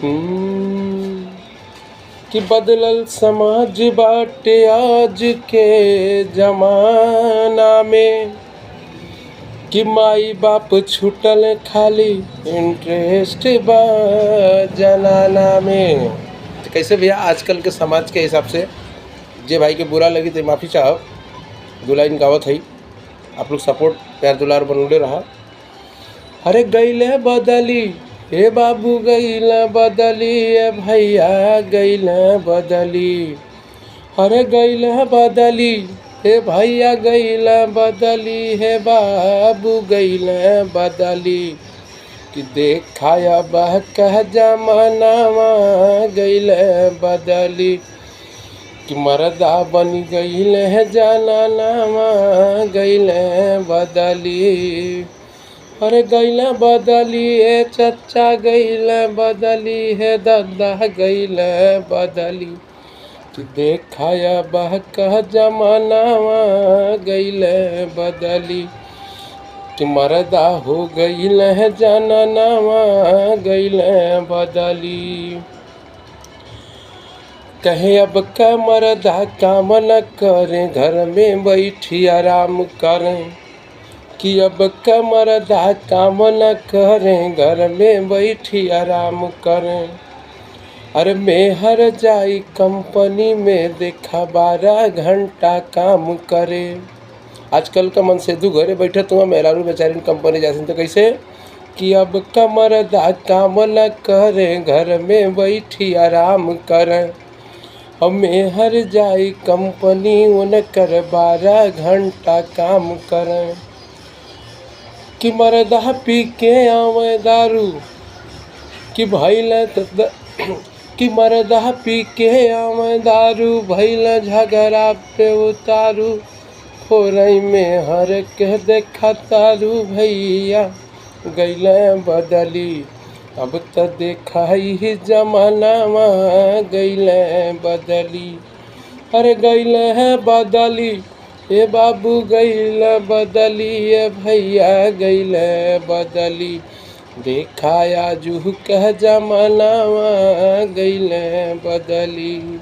हम्म, कि बदलल समाज बाटे आज के जमाना में, कि माई बाप छूटल खाली इंटरेस्ट बा जनाना में। तो कैसे भैया आजकल के समाज के हिसाब से जे भाई के बुरा लगी तो माफ़ी चाहब, दो लाइन गावत है। आप लोग सपोर्ट प्यार दुलार बनौले रहा। अरे गईले बदली हे बाबू, गईले बदली ए भैया, गईले बदली। अरे गईले बदली हे भैया, गईले बदली हे बाबू, गईले बदली। कि देखाया बह कह जमानावा, गईले बदली। कि मर्दा बन गईले है जनानावा, गईले बदली। अरे गईले बदली ए चचा, गईले बदली है दादा, गईले बदली। कि देखाया बह कह जमानावा, गईले बदली। कि मर्दा हो गईले है जनानावा, गईले बदली। कहे अब का मर्दा काम न करें, घर में बैठी आराम करें। कि अब का मर्दा काम न करें, घर में बैठी आराम करें। अरे मैं हर जाई कंपनी में, देखा 12 घंटा काम करे। आजकल का मन से दू घरे बैठे तुम मेहरारू बेचारी कंपनी जाती तो कैसे। कि अब का मर्दा काम न करें, घर में बैठी आराम करें। हमें हर जाई कंपनी उनकर 12 घंटा काम करें। कि मर्दा पी के आवे दारू, कि भैल कि मर्दा पी के आवे दारू, भैल झगड़ा पे उतारू। फोरई में हर के देखा तारू, भैया गईले बदली। अब तो देखा ही जमानावा, गईले बदली। अरे गईले है बदली ए बाबू, गईले बदली ए भैया, गईले बदली। देखाया जूह कह जमानावा, गईले बदली।